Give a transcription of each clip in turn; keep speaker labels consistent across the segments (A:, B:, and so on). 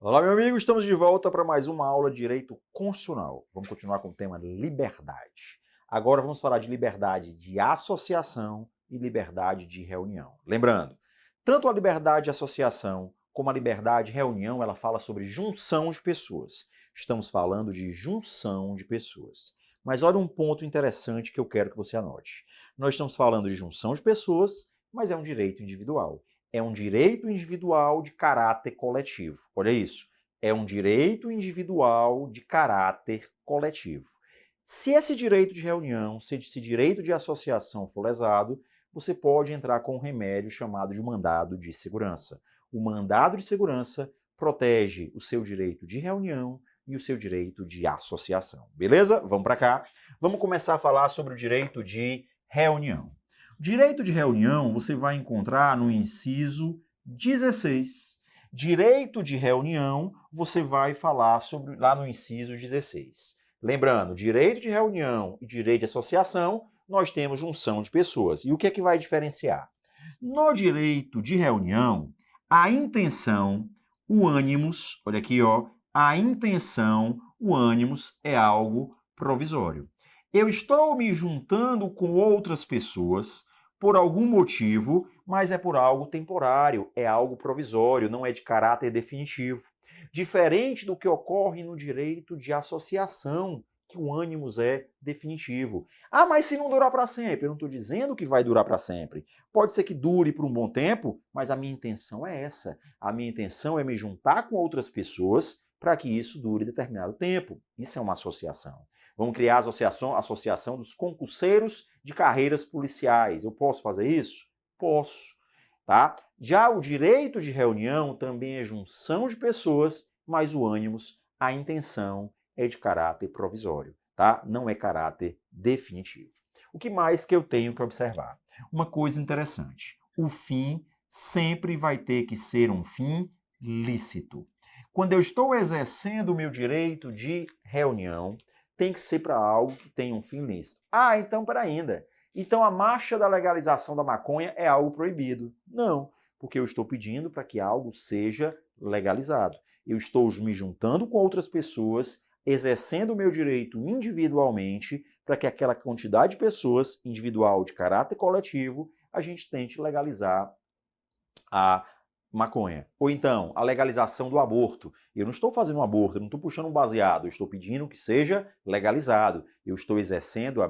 A: Olá, meu amigo, estamos de volta para mais uma aula de Direito Constitucional. Vamos continuar com o tema liberdade. Agora vamos falar de liberdade de associação e liberdade de reunião. Lembrando, tanto a liberdade de associação como a liberdade de reunião, ela fala sobre junção de pessoas. Estamos falando de junção de pessoas. Mas olha um ponto interessante que eu quero que você anote. Nós estamos falando de junção de pessoas, mas é um direito individual. É um direito individual de caráter coletivo. Olha isso. É um direito individual de caráter coletivo. Se esse direito de reunião, se esse direito de associação for lesado, você pode entrar com um remédio chamado de mandado de segurança. O mandado de segurança protege o seu direito de reunião e o seu direito de associação. Beleza? Vamos para cá. Vamos começar a falar sobre o direito de reunião. Direito de reunião você vai encontrar no inciso 16. Direito de reunião você vai falar sobre lá no inciso 16. Lembrando, direito de reunião e direito de associação, nós temos junção de pessoas. E o que é que vai diferenciar? No direito de reunião, a intenção, o ânimos, olha aqui, ó, a intenção, o ânimos é algo provisório. Eu estou me juntando com outras pessoas por algum motivo, mas é por algo temporário, é algo provisório, não é de caráter definitivo. Diferente do que ocorre no direito de associação, que o ânimos é definitivo. Ah, mas se não durar para sempre? Eu não estou dizendo que vai durar para sempre. Pode ser que dure por um bom tempo, mas a minha intenção é essa. A minha intenção é me juntar com outras pessoas para que isso dure determinado tempo. Isso é uma associação. Vamos criar a associação dos concurseiros de carreiras policiais. Eu posso fazer isso? Posso. Tá? Já o direito de reunião também é junção de pessoas, mas o ânimos, a intenção é de caráter provisório, tá? Não é caráter definitivo. O que mais que eu tenho que observar? Uma coisa interessante. O fim sempre vai ter que ser um fim lícito. Quando eu estou exercendo o meu direito de reunião, tem que ser para algo que tenha um fim lícito. Ah, então para ainda. Então a marcha da legalização da maconha é algo proibido. Não, porque eu estou pedindo para que algo seja legalizado. Eu estou me juntando com outras pessoas, exercendo o meu direito individualmente, para que aquela quantidade de pessoas, individual de caráter coletivo, a gente tente legalizar a maconha. Ou então, a legalização do aborto. Eu não estou fazendo um aborto, eu não estou puxando um baseado, eu estou pedindo que seja legalizado. Eu estou exercendo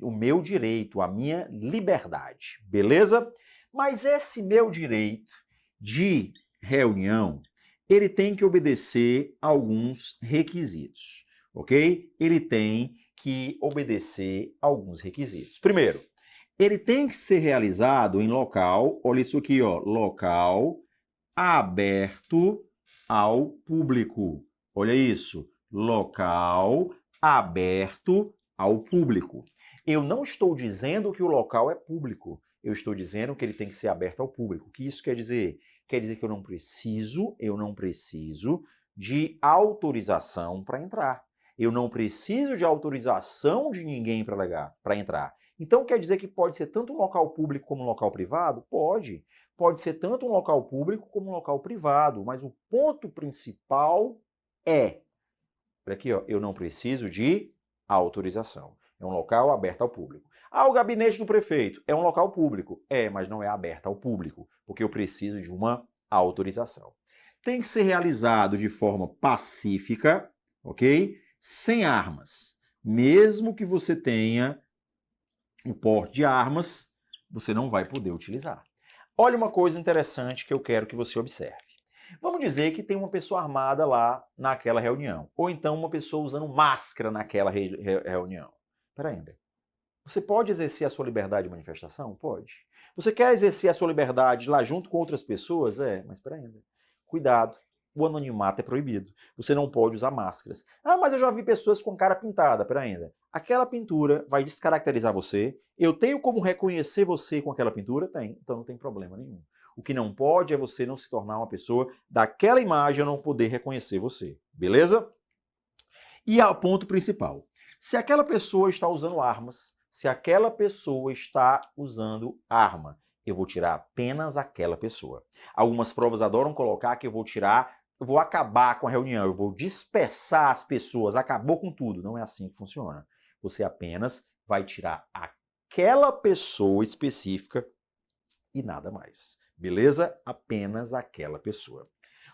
A: o meu direito, a minha liberdade. Beleza? Mas esse meu direito de reunião, ele tem que obedecer a alguns requisitos, ok? Ele tem que obedecer a alguns requisitos. Primeiro, ele tem que ser realizado em local, olha isso aqui, ó, local aberto ao público. Olha isso, local aberto ao público. Eu não estou dizendo que o local é público, eu estou dizendo que ele tem que ser aberto ao público. O que isso quer dizer? Quer dizer que eu não preciso de autorização para entrar. Eu não preciso de autorização de ninguém para entrar. Então quer dizer que pode ser tanto um local público como um local privado? Pode. Pode ser tanto um local público como um local privado, mas o ponto principal é, olha aqui, ó, eu não preciso de autorização. É um local aberto ao público. Ah, o gabinete do prefeito é um local público. É, mas não é aberto ao público, porque eu preciso de uma autorização. Tem que ser realizado de forma pacífica, ok? Sem armas. Mesmo que você tenha o porte de armas, você não vai poder utilizar. Olha uma coisa interessante que eu quero que você observe. Vamos dizer que tem uma pessoa armada lá naquela reunião, ou então uma pessoa usando máscara naquela reunião. Peraí, André. Você pode exercer a sua liberdade de manifestação? Pode. Você quer exercer a sua liberdade lá junto com outras pessoas? É, mas peraí, André. Cuidado. O anonimato é proibido. Você não pode usar máscaras. Ah, mas eu já vi pessoas com cara pintada. Peraí, ainda. Aquela pintura vai descaracterizar você. Eu tenho como reconhecer você com aquela pintura? Tem. Então não tem problema nenhum. O que não pode é você não se tornar uma pessoa daquela imagem, eu não poder reconhecer você. Beleza? E o ponto principal. Se aquela pessoa está usando armas, se aquela pessoa está usando arma, eu vou tirar apenas aquela pessoa. Algumas provas adoram colocar que eu vou tirar vou acabar com a reunião, eu vou dispersar as pessoas, acabou com tudo. Não é assim que funciona. Você apenas vai tirar aquela pessoa específica e nada mais. Beleza? Apenas aquela pessoa.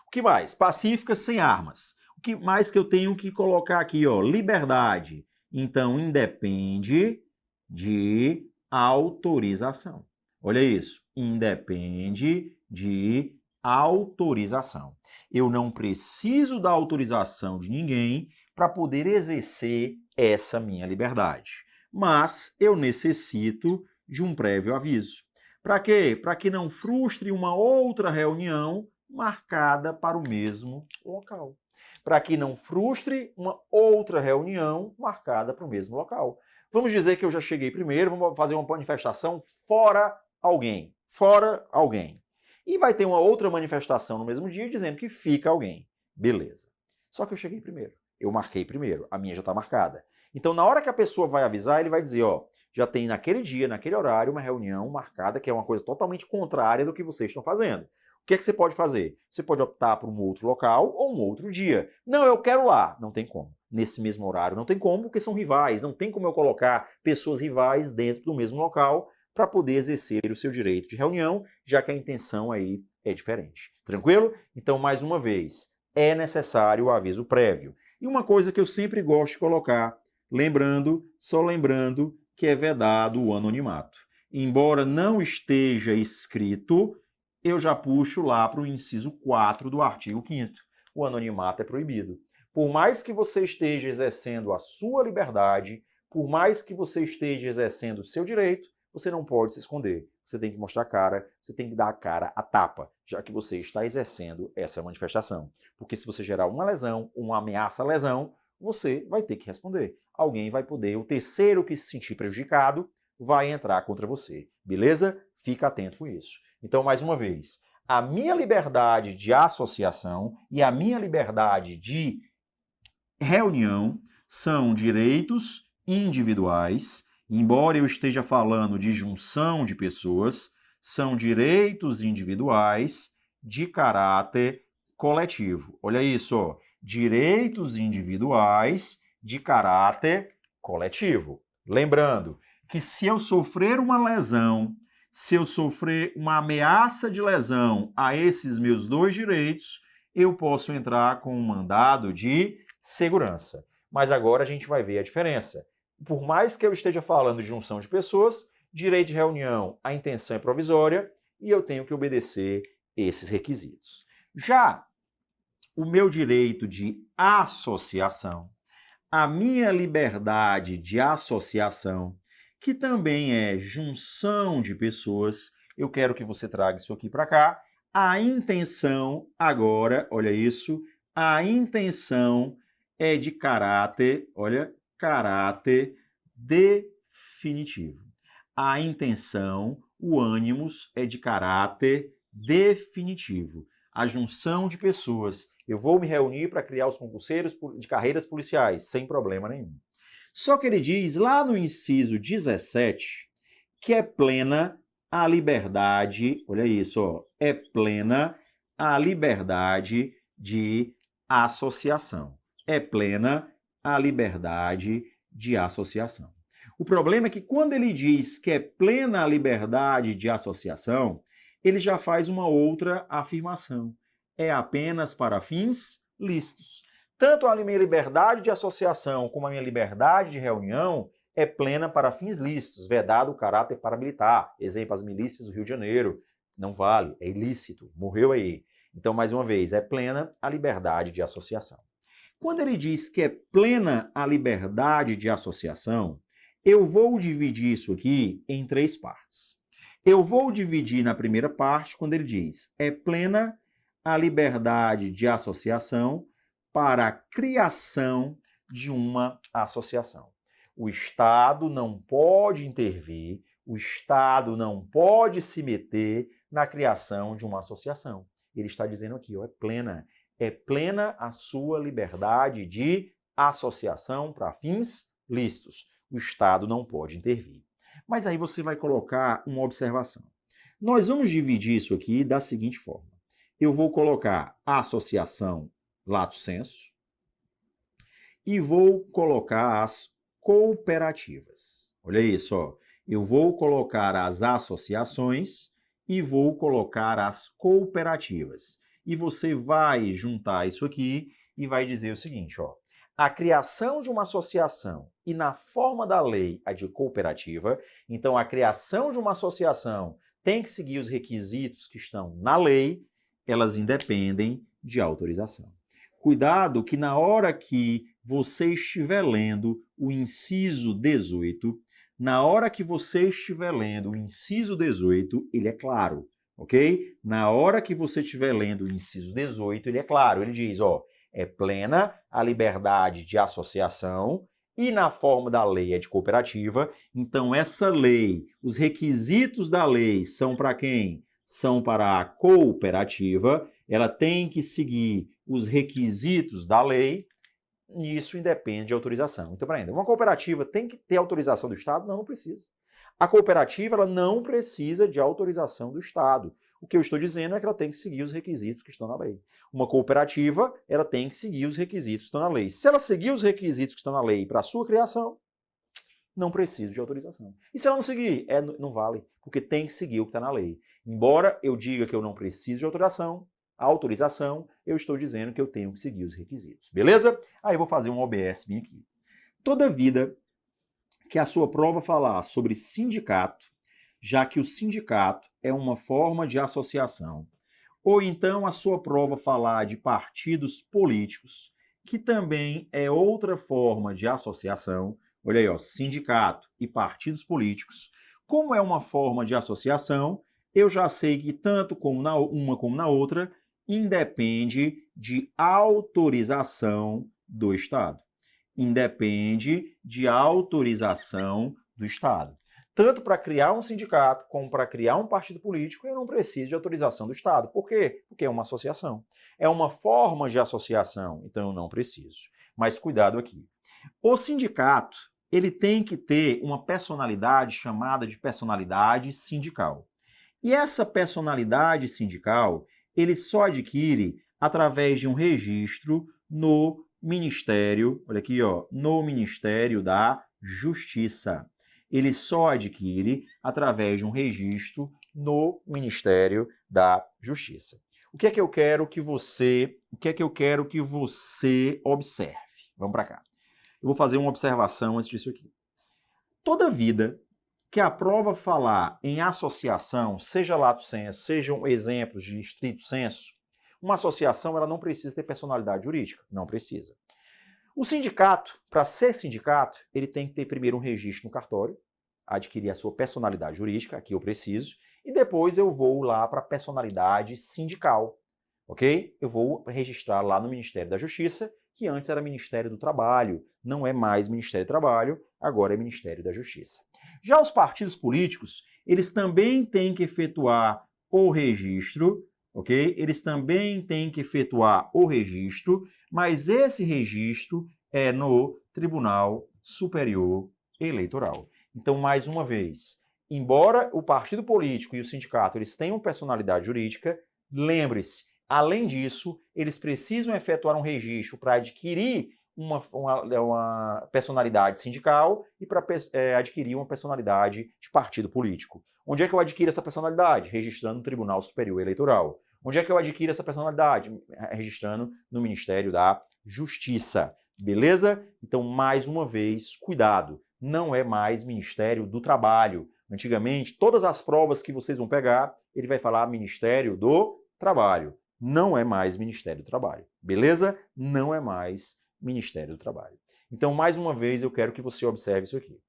A: O que mais? Pacífica, sem armas. O que mais que eu tenho que colocar aqui, ó? Liberdade. Então, independe de autorização. Olha isso. Independe de autorização. Eu não preciso da autorização de ninguém para poder exercer essa minha liberdade. Mas eu necessito de um prévio aviso. Para quê? Para que não frustre uma outra reunião marcada para o mesmo local. Para que não frustre uma outra reunião marcada para o mesmo local. Vamos dizer que eu já cheguei primeiro, vamos fazer uma manifestação fora alguém. Fora alguém. E vai ter uma outra manifestação no mesmo dia dizendo que fica alguém. Beleza. Só que eu cheguei primeiro. Eu marquei primeiro. A minha já está marcada. Então, na hora que a pessoa vai avisar, ele vai dizer, ó, já tem naquele dia, naquele horário, uma reunião marcada que é uma coisa totalmente contrária do que vocês estão fazendo. O que é que você pode fazer? Você pode optar por um outro local ou um outro dia. Não, eu quero lá. Não tem como. Nesse mesmo horário não tem como, porque são rivais. Não tem como eu colocar pessoas rivais dentro do mesmo local para poder exercer o seu direito de reunião, já que a intenção aí é diferente. Tranquilo? Então, mais uma vez, é necessário o aviso prévio. E uma coisa que eu sempre gosto de colocar, só lembrando que é vedado o anonimato. Embora não esteja escrito, eu já puxo lá para o inciso 4 do artigo 5º. O anonimato é proibido. Por mais que você esteja exercendo a sua liberdade, por mais que você esteja exercendo o seu direito, você não pode se esconder. Você tem que mostrar a cara, você tem que dar a cara a tapa, já que você está exercendo essa manifestação. Porque se você gerar uma lesão, uma ameaça à lesão, você vai ter que responder. Alguém vai poder, o terceiro que se sentir prejudicado, vai entrar contra você. Beleza? Fica atento com isso. Então, mais uma vez, a minha liberdade de associação e a minha liberdade de reunião são direitos individuais. Embora eu esteja falando de junção de pessoas, são direitos individuais de caráter coletivo. Olha isso, ó. Direitos individuais de caráter coletivo. Lembrando que se eu sofrer uma lesão, se eu sofrer uma ameaça de lesão a esses meus dois direitos, eu posso entrar com um mandado de segurança. Mas agora a gente vai ver a diferença. Por mais que eu esteja falando de junção de pessoas, direito de reunião, a intenção é provisória e eu tenho que obedecer esses requisitos. Já o meu direito de associação, a minha liberdade de associação, que também é junção de pessoas, eu quero que você traga isso aqui para cá. A intenção, agora, olha isso, a intenção é de caráter, olha, caráter definitivo. A intenção, o ânimos, é de caráter definitivo. A junção de pessoas. Eu vou me reunir para criar os concurseiros de carreiras policiais, sem problema nenhum. Só que ele diz lá no inciso 17 que é plena a liberdade, olha isso, ó, é plena a liberdade de associação. É plena a liberdade de associação. O problema é que quando ele diz que é plena a liberdade de associação, ele já faz uma outra afirmação. É apenas para fins lícitos. Tanto a minha liberdade de associação como a minha liberdade de reunião é plena para fins lícitos, vedado o caráter paramilitar. Exemplo, as milícias do Rio de Janeiro. Não vale, é ilícito, morreu aí. Então, mais uma vez, é plena a liberdade de associação. Quando ele diz que é plena a liberdade de associação, eu vou dividir isso aqui em 3 partes. Eu vou dividir na primeira parte, quando ele diz é plena a liberdade de associação para a criação de uma associação. O Estado não pode intervir, o Estado não pode se meter na criação de uma associação. Ele está dizendo aqui, ó, é plena a sua liberdade de associação para fins lícitos. O Estado não pode intervir. Mas aí você vai colocar uma observação. Nós vamos dividir isso aqui da seguinte forma. eu vou colocar associação lato sensu e vou colocar as cooperativas. Olha isso, ó. Eu vou colocar as associações e vou colocar as cooperativas. E você vai juntar isso aqui e vai dizer o seguinte, ó. A criação de uma associação e na forma da lei a de cooperativa, então a criação de uma associação tem que seguir os requisitos que estão na lei, elas independem de autorização. Cuidado que na hora que você estiver lendo o inciso 18, na hora que você estiver lendo o inciso 18, ele é claro, ok? Na hora que você estiver lendo o inciso 18, ele é claro. Ele diz, ó, é plena a liberdade de associação e na forma da lei é de cooperativa. Então, essa lei, os requisitos da lei são para quem? São para a cooperativa. Ela tem que seguir os requisitos da lei. E isso independe de autorização. Então, para ainda, uma cooperativa tem que ter autorização do Estado? Não, não precisa. A cooperativa ela não precisa de autorização do Estado. O que eu estou dizendo é que ela tem que seguir os requisitos que estão na lei. Uma cooperativa, ela tem que seguir os requisitos que estão na lei. Se ela seguir os requisitos que estão na lei para a sua criação, não precisa de autorização. E se ela não seguir? Não vale, porque tem que seguir o que está na lei. Embora eu diga que eu não preciso de autorização, eu estou dizendo que eu tenho que seguir os requisitos. Beleza? Aí eu vou fazer um OBS bem aqui. Toda vida que a sua prova falar sobre sindicato, já que o sindicato é uma forma de associação, ou então a sua prova falar de partidos políticos, que também é outra forma de associação, olha aí, ó, sindicato e partidos políticos, como é uma forma de associação, eu já sei que tanto como na uma como na outra, independe de autorização do Estado. Independe de autorização do Estado. Tanto para criar um sindicato como para criar um partido político, eu não preciso de autorização do Estado. Por quê? Porque é uma associação. É uma forma de associação, então eu não preciso. Mas cuidado aqui. O sindicato, ele tem que ter uma personalidade chamada de personalidade sindical. E essa personalidade sindical, ele só adquire através de um registro no Ministério, olha aqui, ó, no Ministério da Justiça. Ele só adquire através de um registro no Ministério da Justiça. O que é que eu quero que você observe? Vamos para cá. Eu vou fazer uma observação antes disso aqui. Toda vida que a prova falar em associação, seja lato sensu, sejam exemplos de estrito sensu, uma associação ela não precisa ter personalidade jurídica, não precisa. O sindicato, para ser sindicato, ele tem que ter primeiro um registro no cartório, adquirir a sua personalidade jurídica, aqui eu preciso, e depois eu vou lá para a personalidade sindical, ok? Eu vou registrar lá no Ministério da Justiça, que antes era Ministério do Trabalho, não é mais Ministério do Trabalho, agora é Ministério da Justiça. Já os partidos políticos, eles também têm que efetuar o registro, ok? Eles também têm que efetuar o registro, mas esse registro é no Tribunal Superior Eleitoral. Então, mais uma vez, embora o partido político e o sindicato eles tenham personalidade jurídica, lembre-se, além disso, eles precisam efetuar um registro para adquirir uma personalidade sindical e para adquirir uma personalidade de partido político. Onde é que eu adquiro essa personalidade? Registrando no Tribunal Superior Eleitoral. Onde é que eu adquiro essa personalidade? Registrando no Ministério da Justiça. Beleza? Então, mais uma vez, cuidado. Não é mais Ministério do Trabalho. Antigamente, todas as provas que vocês vão pegar, ele vai falar Ministério do Trabalho. Não é mais Ministério do Trabalho. Beleza? Não é mais Ministério do Trabalho. Então, mais uma vez, eu quero que você observe isso aqui.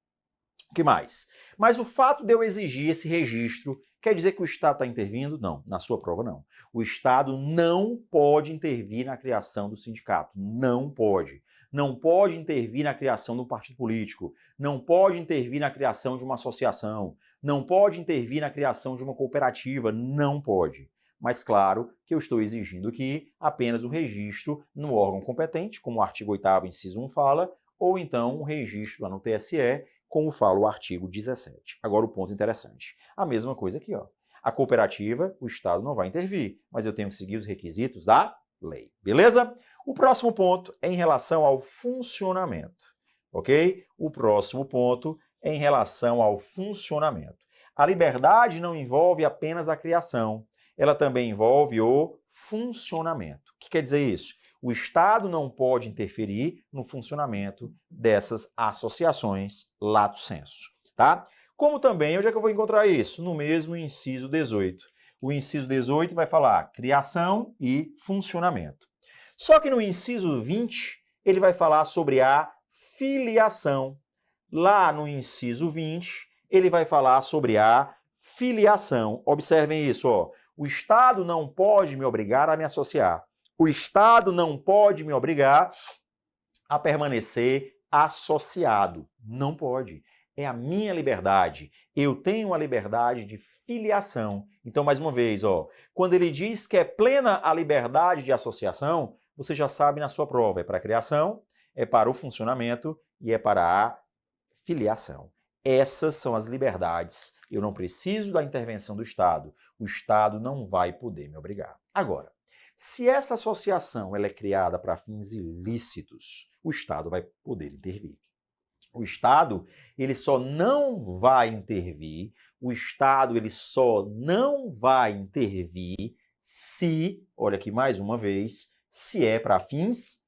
A: O que mais? Mas o fato de eu exigir esse registro quer dizer que o Estado está intervindo? Não, na sua prova não. O Estado não pode intervir na criação do sindicato. Não pode. Não pode intervir na criação de um partido político. Não pode intervir na criação de uma associação. Não pode intervir na criação de uma cooperativa. Não pode. Mas claro que eu estou exigindo aqui apenas o registro no órgão competente, como o artigo 8º, inciso 1 fala, ou então um registro lá no TSE, como fala o artigo 17. Agora o ponto interessante. A mesma coisa aqui, ó. A cooperativa, o Estado não vai intervir, mas eu tenho que seguir os requisitos da lei. Beleza? O próximo ponto é em relação ao funcionamento, ok? O próximo ponto é em relação ao funcionamento. A liberdade não envolve apenas a criação, ela também envolve o funcionamento. O que quer dizer isso? O Estado não pode interferir no funcionamento dessas associações lato sensu, tá? Como também, onde é que eu vou encontrar isso? No mesmo inciso 18. O inciso 18 vai falar criação e funcionamento. Só que no inciso 20, ele vai falar sobre a filiação. Lá no inciso 20, ele vai falar sobre a filiação. Observem isso, ó. O Estado não pode me obrigar a me associar. O Estado não pode me obrigar a permanecer associado. Não pode. É a minha liberdade. Eu tenho a liberdade de filiação. Então, mais uma vez, ó, quando ele diz que é plena a liberdade de associação, você já sabe na sua prova, é para a criação, é para o funcionamento e é para a filiação. Essas são as liberdades. Eu não preciso da intervenção do Estado. O Estado não vai poder me obrigar. Agora, se essa associação ela é criada para fins ilícitos, o Estado vai poder intervir. O Estado, ele só não vai intervir, se, olha aqui mais uma vez, se é para fins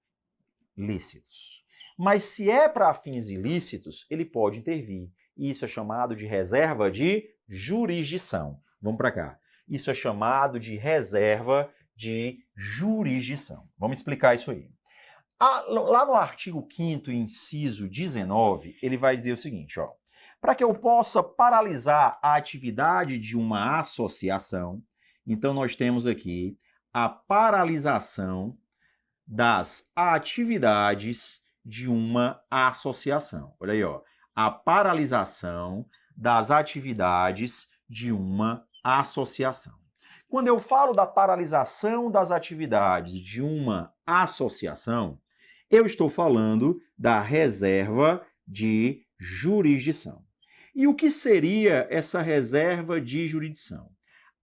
A: lícitos. Mas se é para fins ilícitos, ele pode intervir. Isso é chamado de reserva de jurisdição. Vamos para cá. Isso é chamado de reserva de jurisdição. Vamos explicar isso aí. Lá no artigo 5º, inciso 19, ele vai dizer o seguinte, ó. Para que eu possa paralisar a atividade de uma associação, então nós temos aqui a paralisação das atividades de uma associação. Olha aí, ó. A paralisação das atividades de uma associação. Quando eu falo da paralisação das atividades de uma associação, eu estou falando da reserva de jurisdição. E o que seria essa reserva de jurisdição?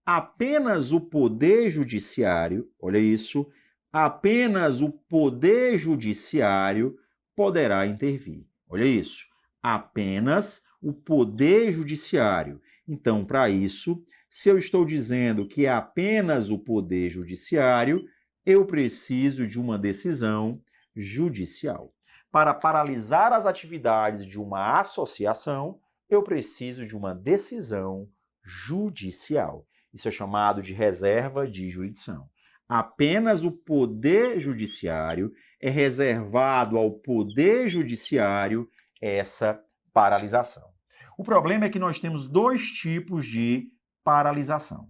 A: Apenas o Poder Judiciário, olha isso, apenas o Poder Judiciário poderá intervir. Olha isso, apenas o Poder Judiciário. Então, para isso, se eu estou dizendo que é apenas o Poder Judiciário, eu preciso de uma decisão judicial. Para paralisar as atividades de uma associação, eu preciso de uma decisão judicial. Isso é chamado de reserva de jurisdição. Apenas o Poder Judiciário é reservado ao Poder Judiciário essa paralisação. O problema é que nós temos dois tipos de paralisação,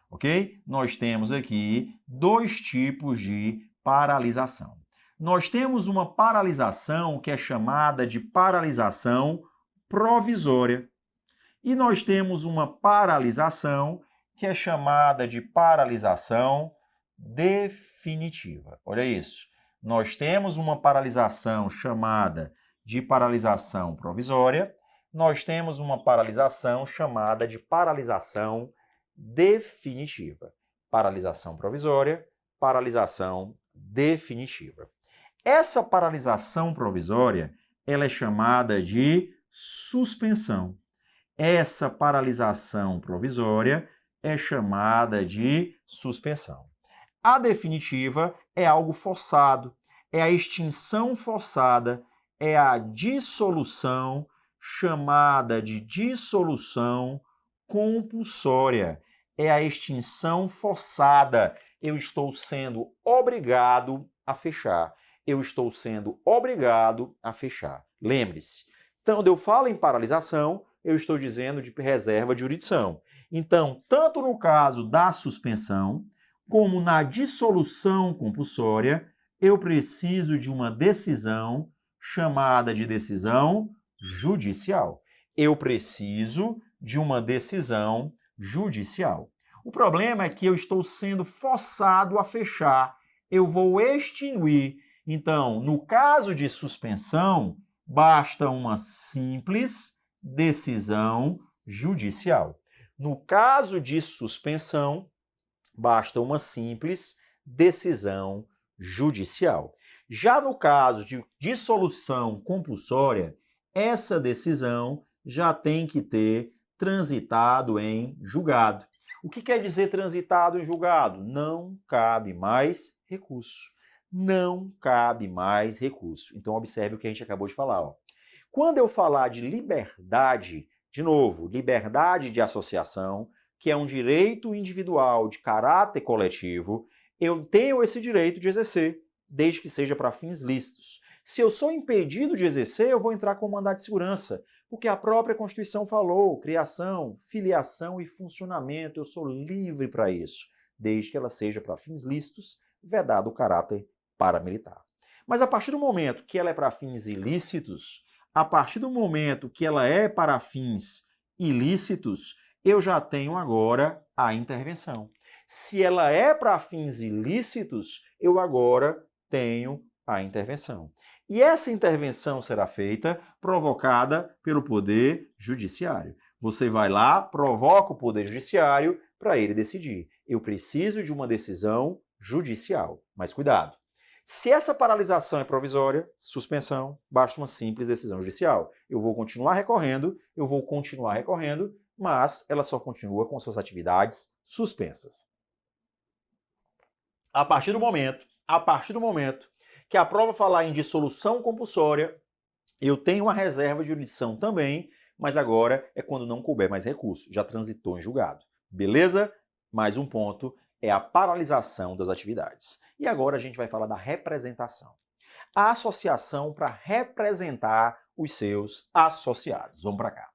A: ok? Nós temos aqui dois tipos de paralisação. Nós temos uma paralisação que é chamada de paralisação provisória e nós temos uma paralisação que é chamada de paralisação definitiva. Olha isso. Nós temos uma paralisação chamada de paralisação provisória, nós temos uma paralisação chamada de paralisação definitiva. Paralisação provisória, paralisação definitiva. Essa paralisação provisória, ela é chamada de suspensão. Essa paralisação provisória é chamada de suspensão. A definitiva é algo forçado, é a extinção forçada, é a dissolução, chamada de dissolução compulsória. É a extinção forçada. Eu estou sendo obrigado a fechar. Eu estou sendo obrigado a fechar. Lembre-se, então, quando eu falo em paralisação, eu estou dizendo de reserva de jurisdição. Então, tanto no caso da suspensão, como na dissolução compulsória, eu preciso de uma decisão chamada de decisão judicial. Eu preciso de uma decisão judicial. O problema é que eu estou sendo forçado a fechar. Eu vou extinguir. Então, no caso de suspensão, basta uma simples decisão judicial. No caso de suspensão, basta uma simples decisão judicial. Já no caso de dissolução compulsória, essa decisão já tem que ter transitado em julgado. O que quer dizer transitado em julgado? Não cabe mais recurso. Não cabe mais recurso. Então, observe o que a gente acabou de falar. Ó. Quando eu falar de liberdade, de novo, liberdade de associação, que é um direito individual de caráter coletivo, eu tenho esse direito de exercer, desde que seja para fins lícitos. Se eu sou impedido de exercer, eu vou entrar com mandado de segurança, porque a própria Constituição falou, criação, filiação e funcionamento, eu sou livre para isso, desde que ela seja para fins lícitos, vedado o caráter paramilitar. Mas a partir do momento que ela é para fins ilícitos, a partir do momento que ela é para fins ilícitos, eu já tenho agora a intervenção. Se ela é para fins ilícitos, eu agora tenho a intervenção. E essa intervenção será feita provocada pelo Poder Judiciário. Você vai lá, provoca o Poder Judiciário para ele decidir. Eu preciso de uma decisão judicial. Mas cuidado. Se essa paralisação é provisória, suspensão, basta uma simples decisão judicial. Eu vou continuar recorrendo, mas ela só continua com suas atividades suspensas. A partir do momento que a prova falar em dissolução compulsória, eu tenho uma reserva de jurisdição também, mas agora é quando não couber mais recurso, já transitou em julgado. Beleza? Mais um ponto é a paralisação das atividades. E agora a gente vai falar da representação. A associação para representar os seus associados. Vamos para cá.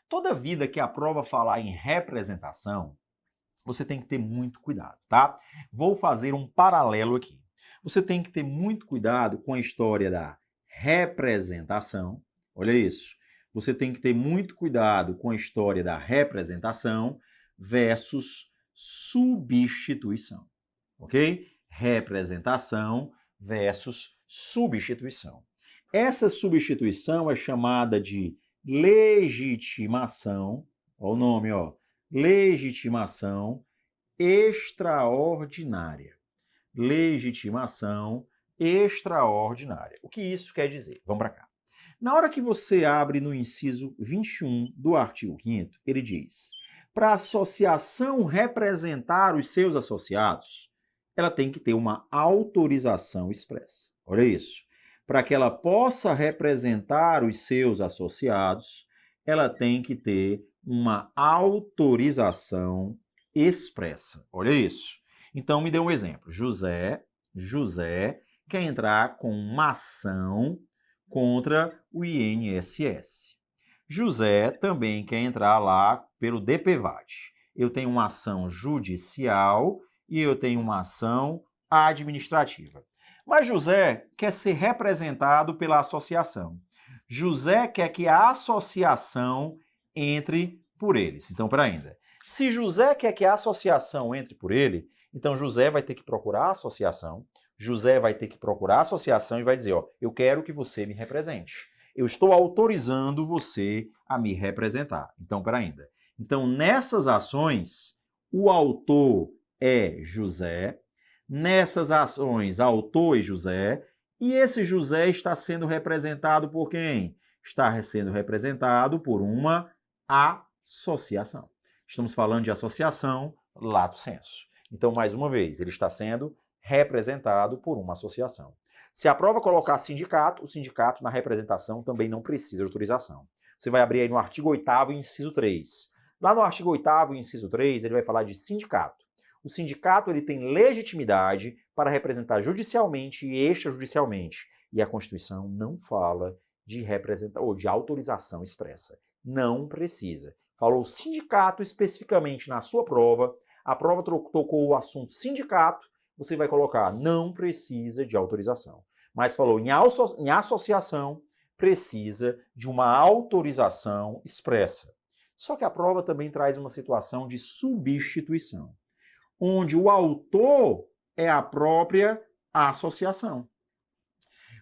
A: Toda vida que a prova falar em representação, você tem que ter muito cuidado, tá? Vou fazer um paralelo aqui. Você tem que ter muito cuidado com a história da representação. Olha isso. Você tem que ter muito cuidado com a história da representação versus substituição, ok? Representação versus substituição. Essa substituição é chamada de legitimação, olha o nome, ó, legitimação extraordinária. Legitimação extraordinária. O que isso quer dizer? Vamos para cá. Na hora que você abre no inciso 21 do artigo 5º, ele diz: para a associação representar os seus associados, ela tem que ter uma autorização expressa. Olha isso. Para que ela possa representar os seus associados, ela tem que ter uma autorização expressa. Olha isso. Então, me dê um exemplo. José quer entrar com uma ação contra o INSS. José também quer entrar lá pelo DPVAT. Eu tenho uma ação judicial e eu tenho uma ação administrativa. Mas José quer ser representado pela associação. José quer que a associação entre por eles. Então, para ainda. Se José quer que a associação entre por ele, então José vai ter que procurar a associação. José vai ter que procurar a associação e vai dizer, ó, eu quero que você me represente. Eu estou autorizando você a me representar. Então, para ainda. Então, nessas ações, o autor é José. Nessas ações, autor é José. E esse José está sendo representado por quem? Está sendo representado por uma associação. Estamos falando de associação lato sensu. Então, mais uma vez, ele está sendo representado por uma associação. Se a prova colocar sindicato, o sindicato na representação também não precisa de autorização. Você vai abrir aí no artigo 8º, inciso 3. Lá no artigo 8º, inciso 3, ele vai falar de sindicato. O sindicato ele tem legitimidade para representar judicialmente e extrajudicialmente. E a Constituição não fala de ou de autorização expressa. Não precisa. Falou sindicato especificamente na sua prova, a prova tocou o assunto sindicato, você vai colocar não precisa de autorização. Mas falou em associação, precisa de uma autorização expressa. Só que a prova também traz uma situação de substituição, onde o autor é a própria associação.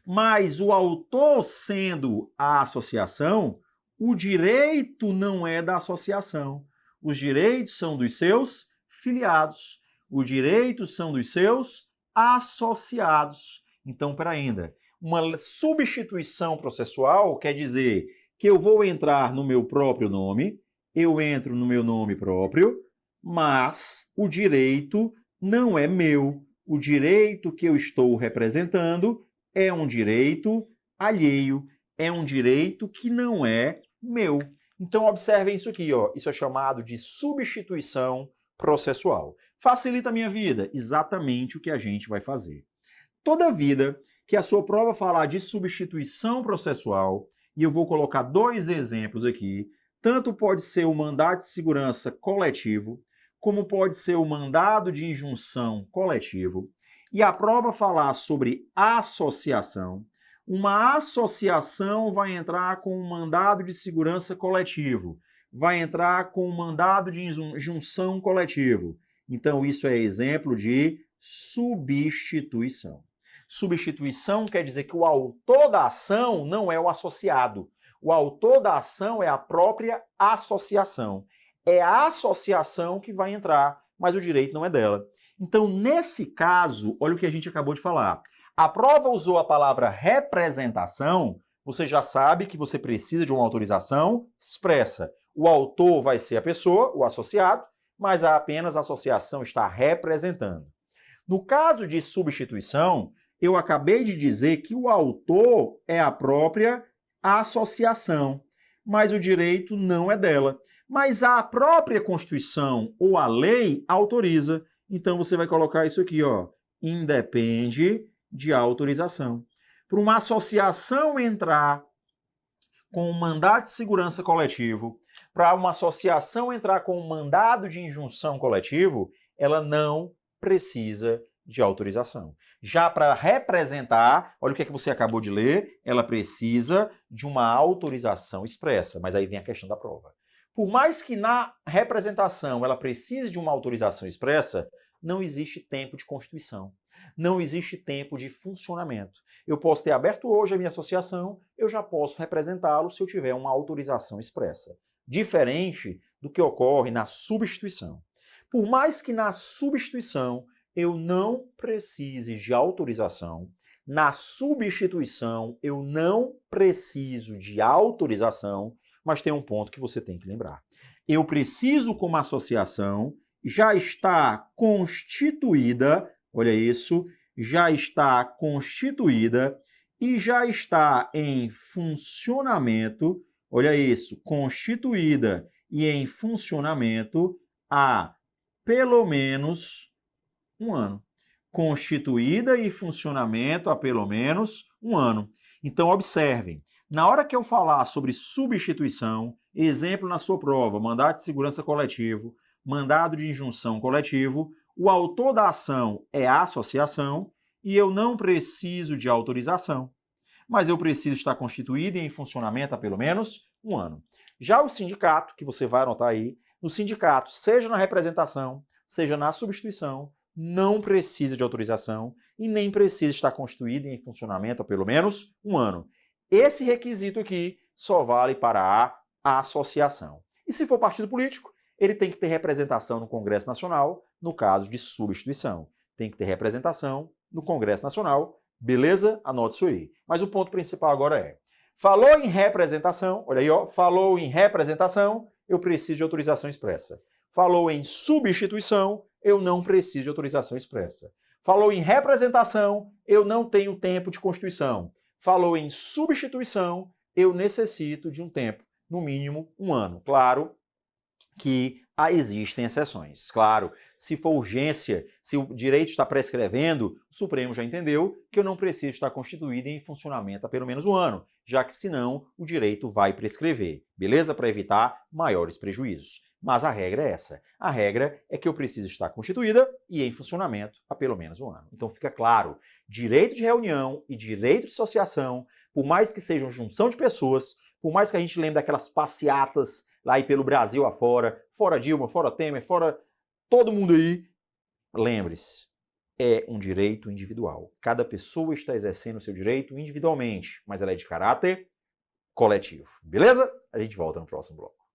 A: Mas o autor sendo a associação, o direito não é da associação. Os direitos são dos seus filiados. Os direitos são dos seus associados. Então, para ainda, uma substituição processual quer dizer que eu vou entrar no meu próprio nome, eu entro no meu nome próprio, mas o direito não é meu. O direito que eu estou representando é um direito alheio, é um direito que não é meu. Então, observem isso aqui, ó. Isso é chamado de substituição processual. Facilita a minha vida? Exatamente o que a gente vai fazer. Toda vida que a sua prova falar de substituição processual, e eu vou colocar dois exemplos aqui, tanto pode ser o mandado de segurança coletivo, como pode ser o mandado de injunção coletivo, e a prova falar sobre associação, uma associação vai entrar com um mandado de segurança coletivo, vai entrar com um mandado de injunção coletivo. Então, isso é exemplo de substituição. Substituição quer dizer que o autor da ação não é o associado. O autor da ação é a própria associação. É a associação que vai entrar, mas o direito não é dela. Então, nesse caso, olha o que a gente acabou de falar. A prova usou a palavra representação, você já sabe que você precisa de uma autorização expressa. O autor vai ser a pessoa, o associado, mas apenas a associação está representando. No caso de substituição, eu acabei de dizer que o autor é a própria associação, mas o direito não é dela. Mas a própria Constituição ou a lei autoriza. Então você vai colocar isso aqui, ó, independe de autorização. Para uma associação entrar com um mandado de segurança coletivo, para uma associação entrar com um mandado de injunção coletivo, ela não precisa de autorização. Já para representar, olha o que é que você acabou de ler, ela precisa de uma autorização expressa, mas aí vem a questão da prova. Por mais que na representação ela precise de uma autorização expressa, não existe tempo de constituição, não existe tempo de funcionamento. Eu posso ter aberto hoje a minha associação, eu já posso representá-lo se eu tiver uma autorização expressa. Diferente do que ocorre na substituição. Por mais que na substituição eu não precise de autorização, na substituição eu não preciso de autorização, mas tem um ponto que você tem que lembrar. Eu preciso, como associação, já está constituída, olha isso, já está constituída e já está em funcionamento, olha isso, constituída e em funcionamento há pelo menos um ano. Constituída e funcionamento há pelo menos um ano. Então, observem, na hora que eu falar sobre substituição, exemplo na sua prova, mandado de segurança coletivo, mandado de injunção coletivo, o autor da ação é a associação e eu não preciso de autorização, mas eu preciso estar constituído e em funcionamento há pelo menos um ano. Já o sindicato, que você vai anotar aí, no sindicato, seja na representação, seja na substituição, não precisa de autorização e nem precisa estar constituído e em funcionamento há pelo menos um ano. Esse requisito aqui só vale para a associação. E se for partido político, ele tem que ter representação no Congresso Nacional, no caso de substituição. Tem que ter representação no Congresso Nacional, beleza? Anote isso aí. Mas o ponto principal agora é, falou em representação, olha aí, ó, falou em representação, eu preciso de autorização expressa. Falou em substituição, eu não preciso de autorização expressa. Falou em representação, eu não tenho tempo de constituição. Falou em substituição, eu necessito de um tempo, no mínimo um ano. Claro que existem exceções. Claro, se for urgência, se o direito está prescrevendo, o Supremo já entendeu que eu não preciso estar constituído em funcionamento há pelo menos um ano, já que senão o direito vai prescrever, beleza? Para evitar maiores prejuízos. Mas a regra é essa. A regra é que eu preciso estar constituída e em funcionamento há pelo menos um ano. Então fica claro, direito de reunião e direito de associação, por mais que sejam junção de pessoas, por mais que a gente lembre daquelas passeatas lá aí pelo Brasil afora, fora Dilma, fora Temer, fora todo mundo aí, lembre-se, é um direito individual. Cada pessoa está exercendo o seu direito individualmente, mas ela é de caráter coletivo. Beleza? A gente volta no próximo bloco.